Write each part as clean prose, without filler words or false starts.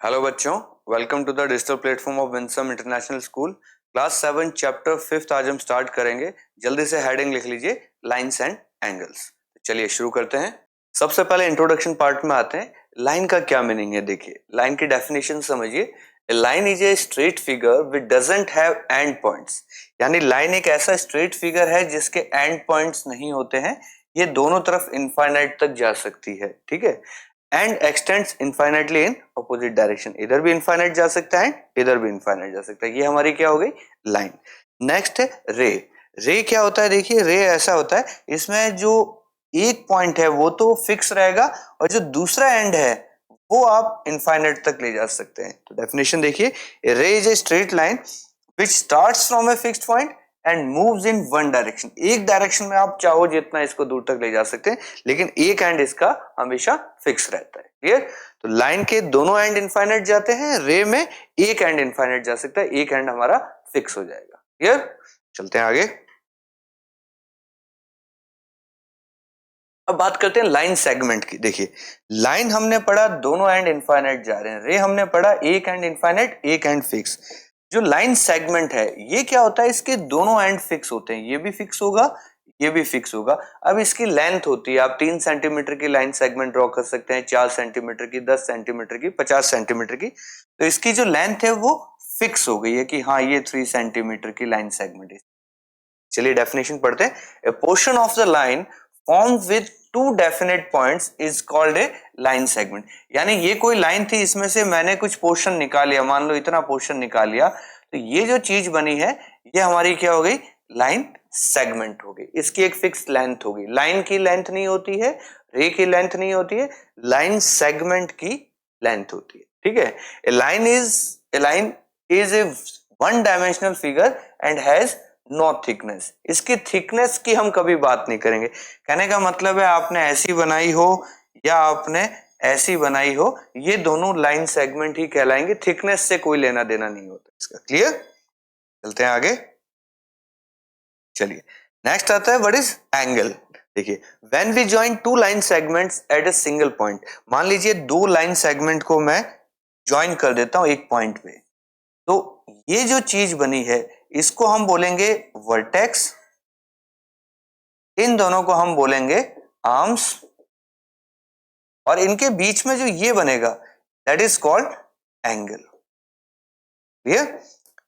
Hello बच्चों, welcome to the digital platform of Winsome International School. Class 7 chapter 5 आज हम start करेंगे। जल्दी से हेडिंग लिख लीजिए, लाइंस एंड एंगल्स। चलिए शुरू करते हैं। सबसे पहले इंट्रोडक्शन पार्ट में आते हैं। लाइन का क्या मीनिंग है, देखिए लाइन की डेफिनेशन समझिए। Line is a straight figure which doesn't have and points. यानी लाइन एक ऐसा स्ट्रेट फिगर है जिसके एंड पॉइंट्स नहीं होते हैं। ये दोनों तरफ इनफाइनाइट तक जा सकती है, ठीक है। And x tends infinitely in opposite direction, इधर भी इनफाइनाइट जा सकता है, इधर भी इनफाइनाइट जा सकता है। ये हमारी क्या हो गई, लाइन। नेक्स्ट है रे। रे क्या होता है, देखिए रे ऐसा होता है, इसमें जो एक पॉइंट है वो तो फिक्स रहेगा और जो दूसरा एंड है वो आप इनफाइनाइट तक ले जा सकते हैं। तो डेफिनेशन देखिए, रे is a straight line which starts from a fixed point and moves in one direction. एक डायरेक्शन में आप चाहो जितना इसको दूर तक ले जा सकते हैं, लेकिन एक एंड इसका हमेशा फिक्स रहता है। क्लियर? तो लाइन के दोनों एंड इनफाइनाइट जाते हैं, रे में एक एंड इनफाइनाइट जा सकता है, एक एंड हमारा फिक्स हो जाएगा। क्लियर? चलते हैं आगे। अब बात करते हैं लाइन सेगमेंट की। देखिए लाइन हमने पढ़ा दोनों एंड इनफाइनाइट जा रहे हैं, रे हमने पढ़ा एक एंड इनफाइनाइट एक एंड फिक्स। जो लाइन सेगमेंट है ये क्या होता है, इसके दोनों एंड फिक्स होते हैं, ये भी फिक्स होगा ये भी फिक्स होगा। अब इसकी लेंथ होती है, आप 3 सेंटीमीटर की लाइन सेगमेंट ड्रॉ कर सकते हैं, 4 सेंटीमीटर की, 10 सेंटीमीटर की, 50 सेंटीमीटर की। तो इसकी जो लेंथ है वो फिक्स हो गई है कि हाँ ये 3 सेंटीमीटर की लाइन सेगमेंट है। चलिए डेफिनेशन पढ़ते हैं। ए portion of the line formed with two definite points is called a line segment. यानी ये कोई लाइन थी, इसमें से मैंने कुछ पोर्शन निकाल लिया, मान लो इतना पोर्शन निकाल लिया, तो ये जो चीज बनी है ये हमारी क्या हो गई, लाइन सेगमेंट हो गई। इसकी एक फिक्स लेंथ होगी, लाइन की लेंथ नहीं होती है, रे की लेंथ नहीं होती है, लाइन सेगमेंट की लेंथ होती है। ठीक है। A line is a one dimensional figure and has no thickness. इसकी थिकनेस की हम कभी बात नहीं करेंगे। कहने का मतलब है आपने ऐसी बनाई हो या आपने ऐसी बनाई हो, ये दोनों लाइन सेगमेंट ही कहलाएंगे, थिकनेस से कोई लेना देना नहीं होता इसका। क्लियर? चलते हैं आगे। चलिए नेक्स्ट आता है व्हाट इज एंगल। देखिए when we join two line segments at a single point, मान लीजिए दो लाइन सेगमेंट को मैं ज्वाइन कर देता हूं एक पॉइंट पे, तो ये जो चीज बनी है इसको हम बोलेंगे वर्टेक्स, इन दोनों को हम बोलेंगे आर्म्स, और इनके बीच में जो ये बनेगा that is called angle. Clear?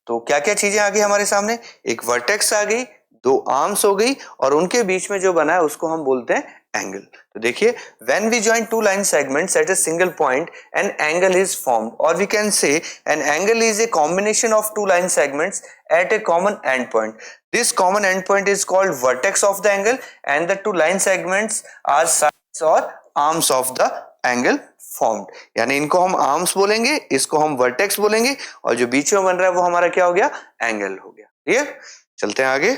तो क्या क्या चीजें आ गई हमारे सामने, एक वर्टेक्स आ गई, दो आर्म्स हो गई, और उनके बीच में जो बना है उसको हम बोलते हैं एंगल। तो देखिए when we join two line segments at a single point an angle is formed, or we can say an angle is a combination of two line segments at a common end point. This common end point is called vertex of the angle and the two line segments are sides or arms of the angle formed. यानी इनको हम arms बोलेंगे, इसको हम vertex बोलेंगे, और जो बीच में बन रहा है वो हमारा क्या हो गया, एंगल हो गया। क्लियर? चलते हैं आगे।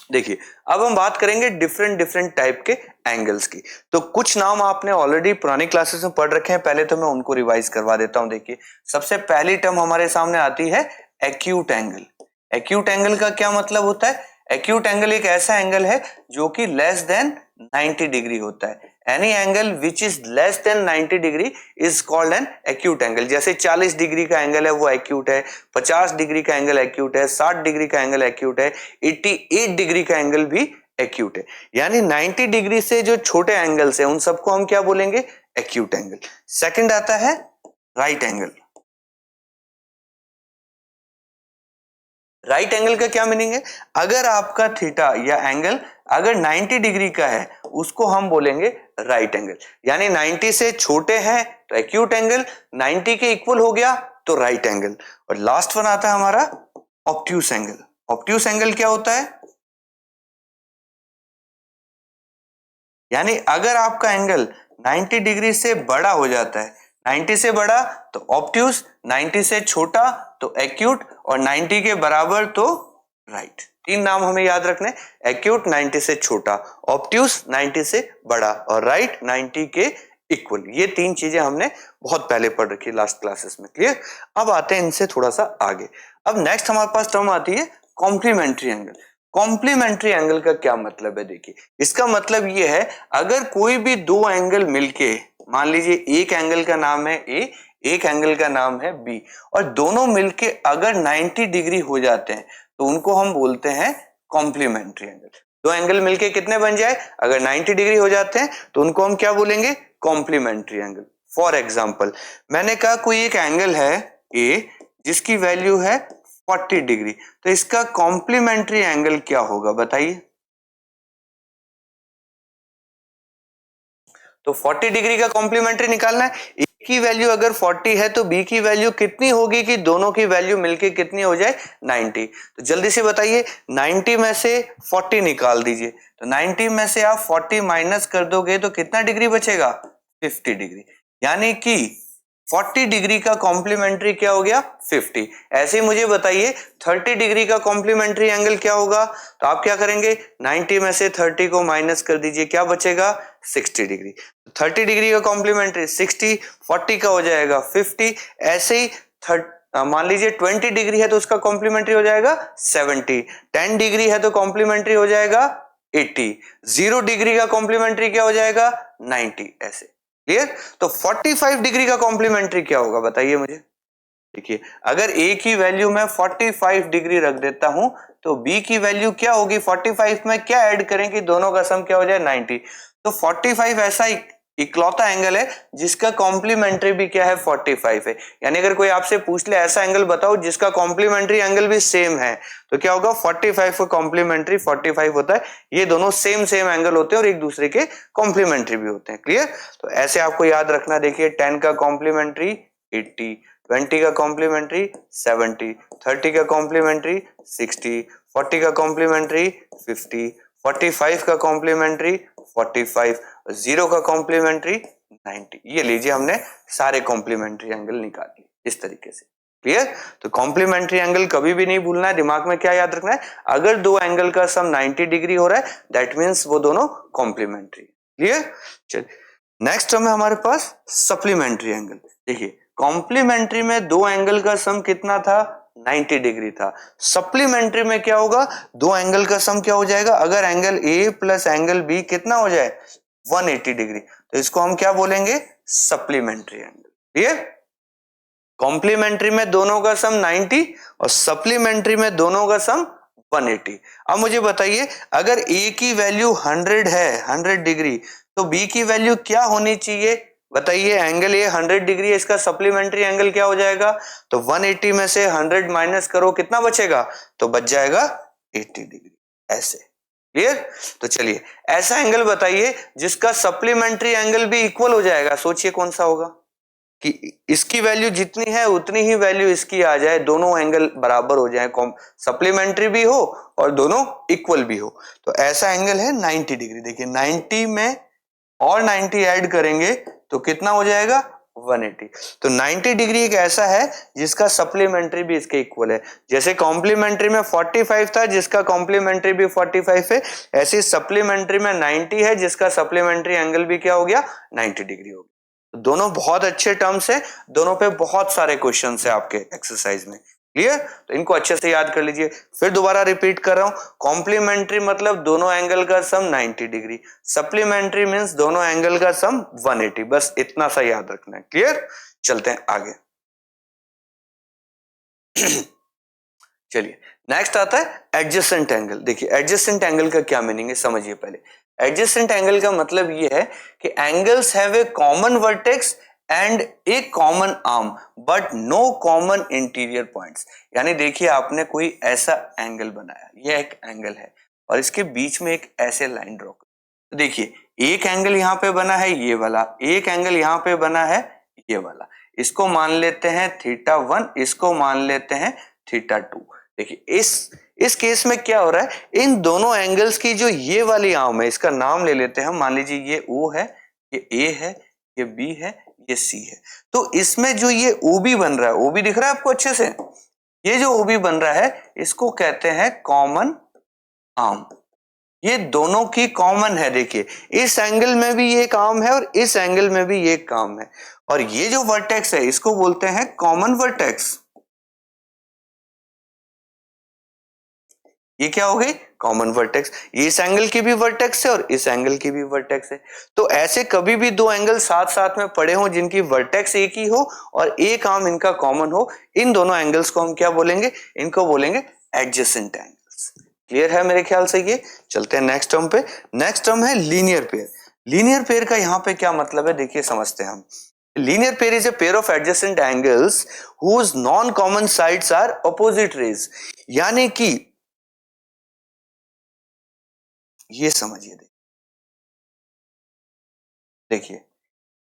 देखिए अब हम बात करेंगे डिफरेंट टाइप के एंगल्स की। तो कुछ नाम आपने ऑलरेडी पुरानी क्लासेस में पढ़ रखे हैं, पहले तो मैं उनको रिवाइज करवा देता हूं। देखिए सबसे पहली टर्म हमारे सामने आती है एक्यूट एंगल। एक्यूट एंगल का क्या मतलब होता है, एक्यूट एंगल एक ऐसा एंगल है जो कि लेस देन 90 डिग्री होता है। Any angle which is less than 90 degree is called an acute angle. जैसे 40 डिग्री का एंगल है वो एक्यूट है, 50 डिग्री का एंगल एक्यूट है, 60 डिग्री का एंगल एक्यूट है, 88 डिग्री का एंगल भी एक्यूट है। यानी 90 डिग्री से जो छोटे एंगल्स हैं उन सबको हम क्या बोलेंगे, एक्यूट एंगल। सेकंड आता है राइट एंगल। राइट एंगल का क्या मीनिंग है, अगर आपका थीटा या एंगल अगर 90 डिग्री का है उसको हम बोलेंगे राइट एंगल। यानी 90 से छोटे हैं तो एक्यूट एंगल, 90 के इक्वल हो गया तो राइट एंगल। और लास्ट वन आता है हमारा ऑब्ट्यूस एंगल। ऑब्ट्यूस एंगल क्या होता है, यानी अगर आपका एंगल 90 डिग्री से बड़ा हो जाता है, 90 से बड़ा तो ऑब्ट्यूस, 90 से छोटा तो एक्यूट, और 90 के बराबर तो राइट। तीन नाम हमें याद रखने, एक्यूट 90 से छोटा, ऑब्ट्यूस 90 से बड़ा, और राइट 90 के इक्वल। ये तीन चीजें हमने बहुत पहले पढ़ रखी लास्ट क्लासेस में। क्लियर? अब आते हैं इनसे थोड़ा सा आगे। अब नेक्स्ट हमारे पास टर्म आती है कॉम्प्लीमेंट्री एंगल। कॉम्प्लीमेंट्री एंगल का क्या मतलब है, देखिए इसका मतलब ये है अगर कोई भी दो एंगल मिलके, मान लीजिए एक एंगल का नाम है ए, एक एंगल का नाम है बी, और दोनों मिलके अगर 90 डिग्री हो जाते हैं तो उनको हम बोलते हैं कॉम्प्लीमेंट्री एंगल। दो एंगल मिलके कितने बन जाए, अगर 90 डिग्री हो जाते हैं तो उनको हम क्या बोलेंगे, कॉम्प्लीमेंट्री एंगल। फॉर एग्जाम्पल मैंने कहा कोई एक एंगल है ए जिसकी वैल्यू है 40 डिग्री, तो इसका कॉम्प्लीमेंट्री एंगल क्या होगा बताइए। तो 40 डिग्री का कॉम्प्लीमेंट्री निकालना है। ए की वैल्यू अगर 40 है तो बी की वैल्यू कितनी होगी कि दोनों की वैल्यू मिलके कितनी हो जाए 90। तो जल्दी से बताइए 90 में से 40 निकाल दीजिए, तो 90 में से आप 40 माइनस कर दोगे तो कितना डिग्री बचेगा 50 डिग्री, यानी कि 40 डिग्री का कॉम्प्लीमेंट्री क्या हो गया 50। ऐसे ही मुझे बताइए 30 डिग्री का कॉम्प्लीमेंट्री एंगल क्या होगा, तो आप क्या करेंगे 90 में से 30 को माइनस कर दीजिए, क्या बचेगा 60 डिग्री। 30 डिग्री का कॉम्प्लीमेंट्री 60, 40 का हो जाएगा 50। ऐसे ही मान लीजिए 20 डिग्री है तो उसका कॉम्प्लीमेंट्री हो जाएगा 70, 10 डिग्री है तो कॉम्प्लीमेंट्री हो जाएगा 80, 0 डिग्री का कॉम्प्लीमेंट्री क्या हो जाएगा 90। ऐसे क्लियर। तो 45 डिग्री का कॉम्प्लीमेंट्री क्या होगा बताइए मुझे। देखिए अगर ए की वैल्यू मैं 45 डिग्री रख देता हूं तो बी की वैल्यू क्या होगी, 45 में क्या ऐड करें कि दोनों का सम क्या हो जाए 90। तो 45 ऐसा इकलौता एंगल है जिसका कॉम्प्लीमेंट्री भी क्या है 45 है। यानी अगर कोई आपसे पूछ ले ऐसा एंगल बताओ जिसका कॉम्प्लीमेंट्री एंगल भी सेम है, तो क्या होगा 45 का कॉम्प्लीमेंट्री 45 होता है। ये दोनों सेम एंगल होते हैं और एक दूसरे के कॉम्प्लीमेंट्री भी होते हैं। क्लियर। तो ऐसे आपको याद रखना, देखिए 10 का कॉम्प्लीमेंट्री 80, 20 का कॉम्प्लीमेंट्री 70, 30 का कॉम्प्लीमेंट्री 60, 40 का कॉम्प्लीमेंट्री 50, 45 का कॉम्प्लीमेंट्री 45, 0 का कॉम्प्लीमेंट्री 90। ये लीजिए हमने सारे कॉम्प्लीमेंट्री एंगल निकाल लिए इस तरीके से। क्लियर। तो कॉम्प्लीमेंट्री एंगल कभी भी नहीं भूलना है, दिमाग में क्या याद रखना है, अगर दो एंगल का सम 90 डिग्री हो रहा है दैट मींस वो दोनों कॉम्प्लीमेंट्री। क्लियर। चलिए नेक्स्ट टर्म है हमारे पास सप्लीमेंट्री एंगल। देखिए कॉम्प्लीमेंट्री में दो एंगल का सम कितना था 90 डिग्री था। सप्लीमेंट्री में क्या होगा, दो एंगल का सम क्या हो जाएगा, अगर angle A plus angle B कितना हो जाए 180 डिग्री, तो इसको हम क्या बोलेंगे सप्लीमेंट्री एंगल। क्लियर। कॉम्प्लीमेंट्री में दोनों का सम 90 और सप्लीमेंट्री में दोनों का सम 180। अब मुझे बताइए अगर ए की वैल्यू 100 है 100 डिग्री, तो बी की वैल्यू क्या होनी चाहिए बताइए। एंगल ये 100 डिग्री है, इसका सप्लीमेंट्री एंगल क्या हो जाएगा, तो 180 में से 100 माइनस करो कितना बचेगा, तो बच जाएगा 80 डिग्री। ऐसे। क्लियर। तो चलिए ऐसा एंगल बताइए जिसका सप्लीमेंट्री एंगल भी इक्वल हो जाएगा, सोचिए कौन सा होगा कि इसकी वैल्यू जितनी है उतनी ही वैल्यू इसकी आ जाए, दोनों एंगल बराबर हो जाए, सप्लीमेंट्री भी हो और दोनों इक्वल भी हो। तो ऐसा एंगल है 90 डिग्री। देखिए 90 में और 90 ऐड करेंगे तो कितना हो जाएगा 180। तो 90 डिग्री एक ऐसा है जिसका सप्लीमेंट्री भी इसके इक्वल है। जैसे कॉम्प्लीमेंट्री में 45 था जिसका कॉम्प्लीमेंट्री भी 45 है, ऐसे सप्लीमेंट्री में 90 है जिसका सप्लीमेंट्री एंगल भी क्या हो गया 90 डिग्री हो गया। तो दोनों बहुत अच्छे टर्म्स है, दोनों पे बहुत सारे क्वेश्चन है आपके एक्सरसाइज में। क्लियर। तो इनको अच्छे से याद कर लीजिए। फिर दोबारा रिपीट कर रहा हूं, कॉम्प्लीमेंट्री मतलब दोनों एंगल का सम 90 डिग्री, सप्लीमेंट्री मींस दोनों एंगल का सम 180, बस इतना सा याद रखना है। क्लियर। चलते हैं आगे। चलिए नेक्स्ट आता है एडजेसेंट एंगल। देखिए एडजेसेंट एंगल का क्या मीनिंग है समझिए पहले। एडजेसेंट एंगल का मतलब ये है कि angles have a common vertex and a common arm but no common interior points. यानी देखिए आपने कोई ऐसा एंगल बनाया, यह एक एंगल है और इसके बीच में एक ऐसे लाइन ड्रॉ कर, तो देखिए एक एंगल यहां पे बना है ये वाला, एक एंगल यहां पे बना है ये वाला, इसको मान लेते हैं θ1, इसको मान लेते हैं θ2। देखिए इस केस में क्या हो रहा है, इन दोनों एंगल्स की जो ये वाली आर्म है इसका नाम ले लेते हैं हम, मान लीजिए ये O है, ये A है, ये B है, ये C है। तो इसमें जो ये OB बन रहा है, OB दिख रहा है आपको अच्छे से, ये जो OB बन रहा है इसको कहते हैं कॉमन आर्म। ये दोनों की कॉमन है। देखिए इस एंगल में भी ये आर्म है और इस एंगल में भी ये आर्म है, और ये जो वर्टेक्स है इसको बोलते हैं कॉमन वर्टेक्स। ये क्या हो गई, कॉमन वर्टेक्स। ये इस एंगल की भी वर्टेक्स है और इस एंगल की भी वर्टेक्स है। तो ऐसे कभी भी दो एंगल साथ साथ में पड़े हो जिनकी वर्टेक्स एक ही हो और एक आर्म इनका कॉमन हो, इन दोनों एंगल्स को हम क्या बोलेंगे, इनको बोलेंगे एडजेसेंट एंगल्स। क्लियर है मेरे ख्याल से ये। चलते हैं नेक्स्ट टर्म पे। नेक्स्ट टर्म है लीनियर पेयर। लीनियर पेयर का यहां पे क्या मतलब है, देखिए समझते हैं हम। Linear pair is a pair of adjacent angles whose non-common sides are opposite rays। यानी कि ये समझिए, देखिए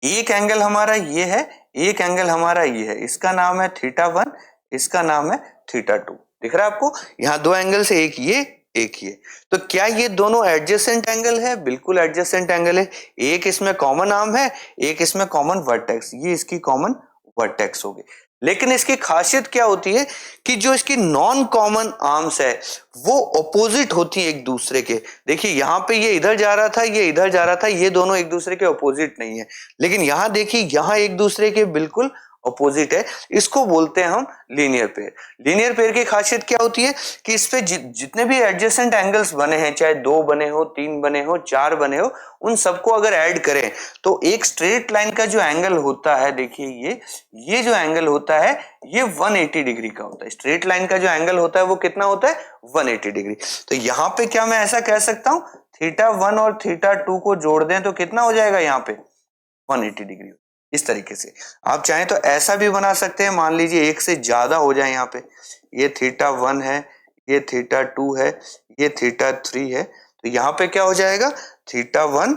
एक एंगल हमारा ये है, एक एंगल हमारा ये है, इसका नाम है θ1, इसका नाम है θ2। दिख रहा है आपको, यहां दो एंगल से, एक ये एक ये। तो क्या ये दोनों एडजेसेंट एंगल है? बिल्कुल एडजेसेंट एंगल है। एक इसमें कॉमन आर्म है, एक इसमें कॉमन वर्टेक्स, ये इसकी कॉमन वर्टेक्स होगी। लेकिन इसकी खासियत क्या होती है कि जो इसकी नॉन कॉमन आर्म्स है वो ऑपोजिट होती है एक दूसरे के। देखिए यहां पे ये इधर जा रहा था, ये इधर जा रहा था, ये दोनों एक दूसरे के ऑपोजिट नहीं है। लेकिन यहां देखिए, यहां एक दूसरे के बिल्कुल ऑपोजिट है। इसको बोलते हैं हम लीनियर पेयर। लीनियर पेयर की खासियत क्या होती है कि इस पे जितने भी एडजेसेंट एंगल्स बने हैं, चाहे 2 बने हो, 3 बने हो, 4 बने हो, उन सबको अगर ऐड करें तो एक स्ट्रेट लाइन का जो एंगल होता है, देखिए ये जो एंगल होता है ये 180 डिग्री का होता है। स्ट्रेट लाइन का जो एंगल होता है वो कितना होता है, 180 डिग्री। तो यहां पे क्या मैं ऐसा कह सकता हूं, θ1 और θ2 को जोड़ दें तो कितना हो जाएगा, यहां पे 180 डिग्री। इस तरीके से आप चाहें तो ऐसा भी बना सकते हैं, मान लीजिए एक से ज्यादा हो जाए, यहाँ पे ये θ1 है, ये θ2 है, ये θ3 है। तो यहाँ पे क्या हो जाएगा, θ1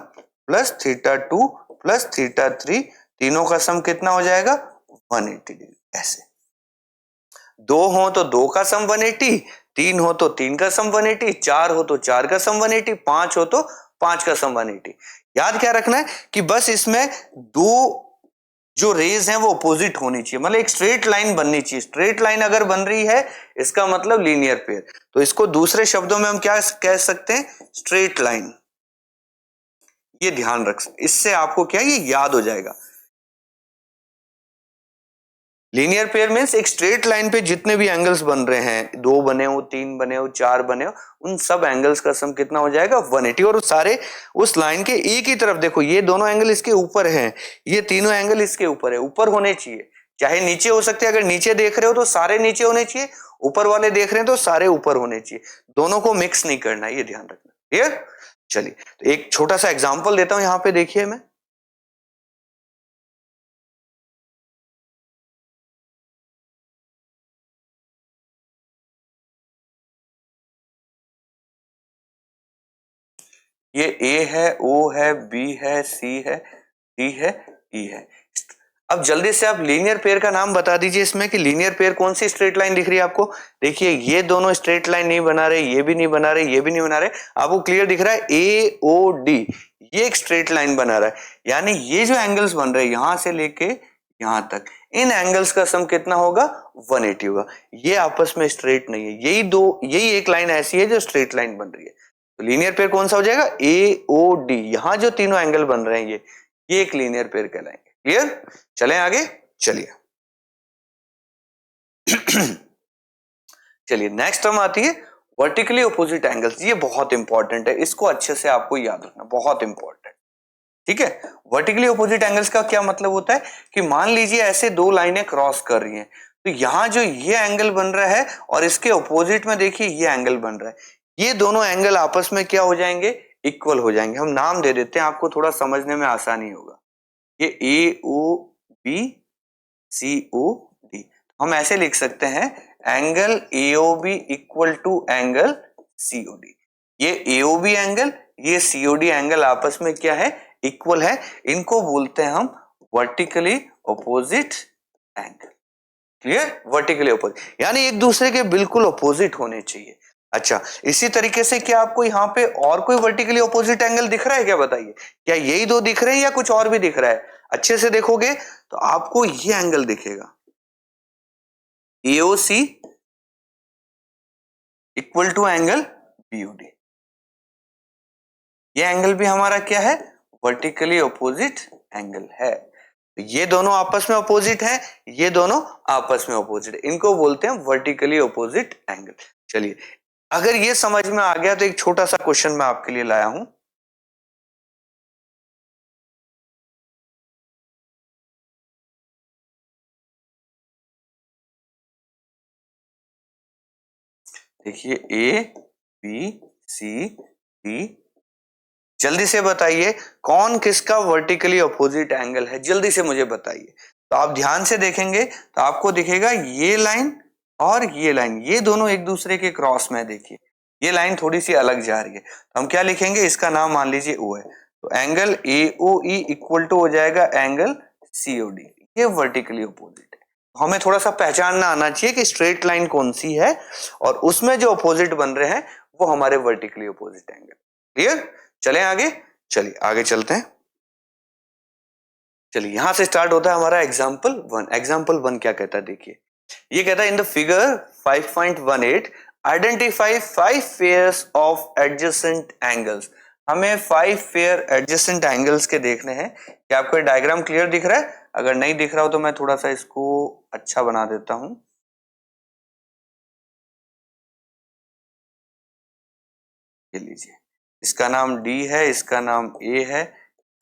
प्लस θ2 प्लस θ3, तीनों का सम कितना हो जाएगा, 180 डिग्री। ऐसे दो हो तो दो का सम 180, तीन हो तो तीन का सम 180, चार हो तो चार का सम 180, पांच हो तो पांच का सम 180। याद क्या रखना है कि बस इसमें दो जो रेज हैं वो अपोजिट होनी चाहिए, मतलब एक स्ट्रेट लाइन बननी चाहिए। स्ट्रेट लाइन अगर बन रही है इसका मतलब लीनियर पेयर। तो इसको दूसरे शब्दों में हम क्या कह सकते हैं, स्ट्रेट लाइन। ये ध्यान रख, इससे आपको क्या ये याद हो जाएगा। लीनियर पेयर मींस एक स्ट्रेट लाइन पे जितने भी एंगल्स बन रहे हैं, 2 बने हो, 3 बने हो, 4 बने हो, उन सब एंगल्स का सम कितना हो जाएगा, 180। और सारे उस लाइन के एक ही तरफ, देखो ये दोनों एंगल इसके ऊपर हैं, ये तीनों एंगल इसके ऊपर है, ऊपर होने चाहिए। चाहे नीचे हो सकते हैं, अगर नीचे देख रहे हो तो सारे नीचे होने चाहिए, ऊपर वाले देख रहे हैं तो सारे ऊपर होने चाहिए। दोनों को मिक्स नहीं करना, ये ध्यान रखना। क्लियर? चलिए तो एक छोटा सा एग्जाम्पल देता हूं, यहां पे देखिए मैं, ये ए है, ओ है, बी है, सी है, डी है, ई है। अब जल्दी से आप लीनियर पेयर का नाम बता दीजिए इसमें कि लीनियर पेयर कौन सी स्ट्रेट लाइन दिख रही है आपको। देखिए ये दोनों स्ट्रेट लाइन नहीं बना रहे, ये भी नहीं बना रहे, ये भी नहीं बना रहे, आपको क्लियर दिख रहा है ए ओ डी, ये एक स्ट्रेट लाइन बना रहा है। यानी ये जो एंगल्स बन रहे हैं यहां से लेके यहां तक, इन एंगल्स का सम कितना होगा, 180 होगा। ये आपस में स्ट्रेट नहीं है, यही एक लाइन ऐसी है जो स्ट्रेट लाइन बन रही है। तो लीनियर पेयर कौन सा हो जाएगा, ए ओ डी। यहां जो तीनों एंगल बन रहे हैं ये एक लीनियर पेयर कहलाएंगे। क्लियर? चलें आगे, चलिए चलिए नेक्स्ट टर्म आती है वर्टिकली अपोजिट एंगल्स। ये बहुत इंपॉर्टेंट है, इसको अच्छे से आपको याद रखना, बहुत इंपॉर्टेंट। ठीक है, वर्टिकली अपोजिट एंगल्स का क्या मतलब होता है कि मान लीजिए ऐसे दो लाइनें क्रॉस कर रही हैं, तो यहां जो ये एंगल बन रहा है और इसके अपोजिट में देखिए ये एंगल बन रहा है, ये दोनों एंगल आपस में क्या हो जाएंगे, इक्वल हो जाएंगे। हम नाम दे देते हैं, आपको थोड़ा समझने में आसानी होगा। ये ए O B C O D, हम ऐसे लिख सकते हैं angle AOB equal to angle COD. ये एओबी एंगल, ये सीओडी एंगल आपस में क्या है, इक्वल है। इनको बोलते हैं हम vertically opposite angle. Clear? Vertically opposite यानी एक दूसरे के बिल्कुल अपोजिट होने चाहिए। अच्छा, इसी तरीके से क्या आपको यहाँ पे और कोई वर्टिकली अपोजिट एंगल दिख रहा है क्या, बताइए। क्या यही दो दिख रहे हैं या कुछ और भी दिख रहा है? अच्छे से देखोगे तो आपको ये एंगल दिखेगा, AOC equal to angle BOD. ये एंगल भी हमारा क्या है, वर्टिकली अपोजिट एंगल है। ये दोनों आपस में अपोजिट है, ये दोनों आपस में अपोजिट है, इनको बोलते हैं वर्टिकली अपोजिट एंगल। चलिए अगर ये समझ में आ गया तो एक छोटा सा क्वेश्चन मैं आपके लिए लाया हूं। देखिए ए बी सी डी, जल्दी से बताइए कौन किसका वर्टिकली अपोजिट एंगल है, जल्दी से मुझे बताइए। तो आप ध्यान से देखेंगे तो आपको दिखेगा ये लाइन और ये लाइन, ये दोनों एक दूसरे के क्रॉस में। देखिए ये लाइन थोड़ी सी अलग जा रही है, तो हम क्या लिखेंगे, इसका नाम मान लीजिए ओ है, तो angle A O E equal to हो जाएगा एंगल सी ओ डी। ये वर्टिकली अपोजिट है। हमें थोड़ा सा पहचानना आना चाहिए कि स्ट्रेट लाइन कौन सी है और उसमें जो अपोजिट बन रहे हैं वो हमारे वर्टिकली अपोजिट एंगल। क्लियर? चलें आगे, चलिए आगे चलते हैं। चलिए यहां से स्टार्ट होता है हमारा एग्जाम्पल वन। एग्जाम्पल वन क्या कहता है, देखिए ये कहता है in the figure 5.18 identify 5 pairs of adjacent angles. हमें 5 पेयर एडजेसेंट एंगल्स के देखने हैं। क्या आपको डायग्राम क्लियर दिख रहा है? अगर नहीं दिख रहा हो तो मैं थोड़ा सा इसको अच्छा बना देता हूं। ये लीजिए, इसका नाम डी है, इसका नाम ए है,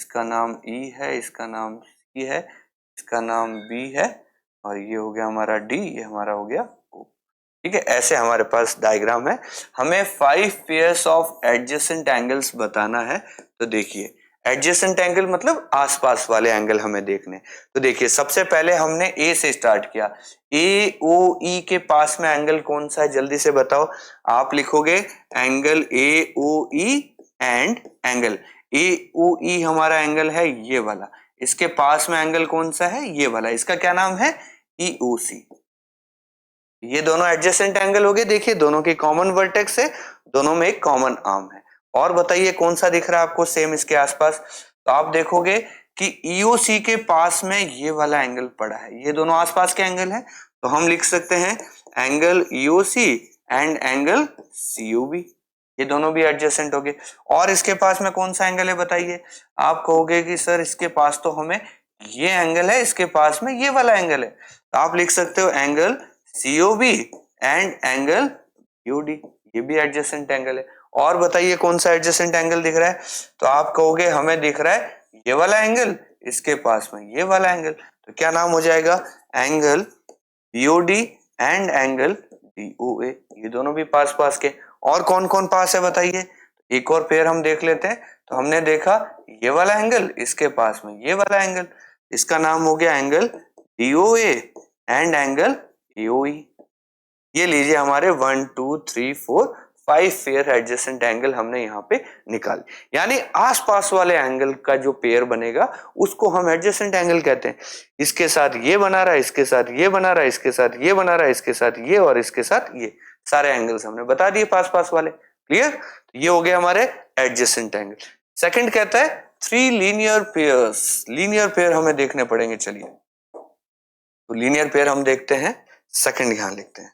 इसका नाम ई है, इसका नाम सी है, इसका नाम बी है, और ये हो गया हमारा डी, ये हमारा हो गया ओ। ठीक है, ऐसे हमारे पास डायग्राम है। हमें 5 पेयर्स ऑफ एडजेसेंट एंगल्स बताना है। तो देखिए एडजेसेंट एंगल मतलब आसपास वाले एंगल हमें देखने। तो देखिए सबसे पहले हमने ए से स्टार्ट किया। ए ओ ई के पास में एंगल कौन सा है, जल्दी से बताओ। आप लिखोगे angle A O E and angle A O E हमारा एंगल है ये वाला। इसके पास में एंगल कौन सा है, ये वाला, इसका क्या नाम है, ई ओ सी। ये दोनों एडजेसेंट एंगल हो गए। देखिए दोनों की कॉमन वर्टेक्स है, दोनों में एक कॉमन आर्म है। और बताइए कौन सा दिख रहा है आपको सेम इसके आसपास। तो आप देखोगे कि ईओसी के पास में ये वाला एंगल पड़ा है। ये दोनों आसपास के एंगल हैं, तो हम लिख सकते हैं angle EOC and angle COB. ये दोनों भी एडजेसेंट हो गए। और इसके पास में कौन सा एंगल है बताइए। आप कहोगे कि सर इसके पास तो हमें ये एंगल है, इसके पास में ये वाला एंगल है। तो आप लिख सकते हो angle COB and angle UD, ये भी एडजेसेंट एंगल है। और बताइए कौन सा एडजेसेंट एंगल दिख रहा है। तो आप कहोगे हमें दिख रहा है ये वाला एंगल, इसके पास में ये वाला एंगल। तो क्या नाम हो जाएगा, angle BOD and angle DOA. ये दोनों भी पास पास के। और कौन कौन पास है बताइए। एक और पेयर हम देख लेते हैं। तो हमने देखा ये वाला एंगल, इसके पास में ये वाला एंगल, इसका नाम हो गया angle DOA and angle AOE. ये लीजिए हमारे 1 2 3 4 5 पेयर एडजेसेंट एंगल हमने यहाँ पे निकाल। यानी आसपास वाले एंगल का जो पेयर बनेगा उसको हम एडजेसेंट एंगल कहते हैं। इसके साथ ये बना रहा है, इसके साथ ये बना रहा है, इसके साथ ये बना रहा है, इसके साथ ये और इसके साथ ये, सारे एंगल्स हमने बता दिए पास पास वाले। क्लियर? ये हो गए हमारे एडजेसेंट एंगल। सेकंड कहता है 3 लीनियर पेयर्स। लीनियर पेयर हमें देखने पड़ेंगे। चलिए तो लीनियर पेयर हम देखते हैं। सेकंड यहां लिखते हैं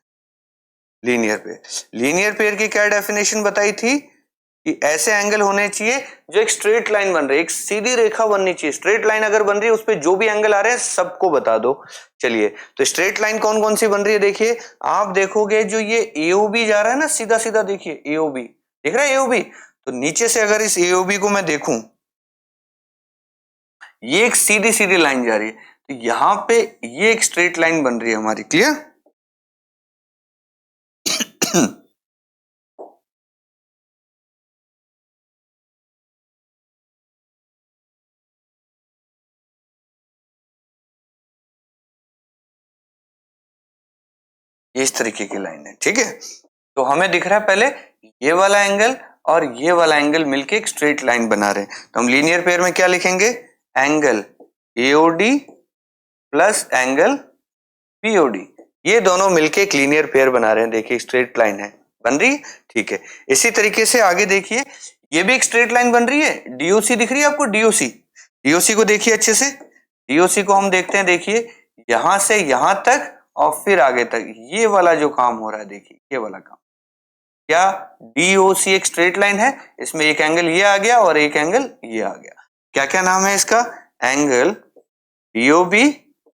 लीनियर पेयर। लीनियर पेयर की क्या डेफिनेशन बताई थी कि ऐसे एंगल होने चाहिए जो एक स्ट्रेट लाइन बन रही है, एक सीधी रेखा बननी चाहिए। स्ट्रेट लाइन अगर बन रही है उस पे जो भी एंगल आ रहे हैं सबको बता दो। चलिए तो स्ट्रेट लाइन कौन कौन सी बन रही है, देखिए आप देखोगे जो ये एओबी जा रहा है ना सीधा सीधा, देखिए एओबी दिख रहा है एओबी। तो नीचे से अगर इस एओबी को मैं देखूं, ये एक सीधी सीधी लाइन जा रही है, तो यहां पे ये एक स्ट्रेट लाइन बन रही है हमारी। क्लियर? इस तरीके की लाइन है। ठीक है, तो हमें दिख रहा है पहले ये वाला एंगल और ये वाला एंगल मिलके एक स्ट्रेट लाइन बना रहे हैं। तो हम लीनियर पेयर में क्या लिखेंगे, angle AOD plus angle POD. ये दोनों मिलके एक लीनियर पेयर बना रहे हैं। देखिए स्ट्रेट लाइन है बन रही है। ठीक है, इसी तरीके से आगे देखिए ये भी एक स्ट्रेट लाइन बन रही है। डीओसी दिख रही है आपको, डीओसी। डीओसी को देखिए अच्छे से। डीओसी को हम देखते हैं, देखिए यहां से यहां तक और फिर आगे तक ये वाला जो काम हो रहा है, देखिए ये वाला काम। क्या डीओसी एक स्ट्रेट लाइन है, इसमें एक एंगल ये आ गया और एक एंगल ये आ गया। क्या क्या नाम है इसका, angle DOB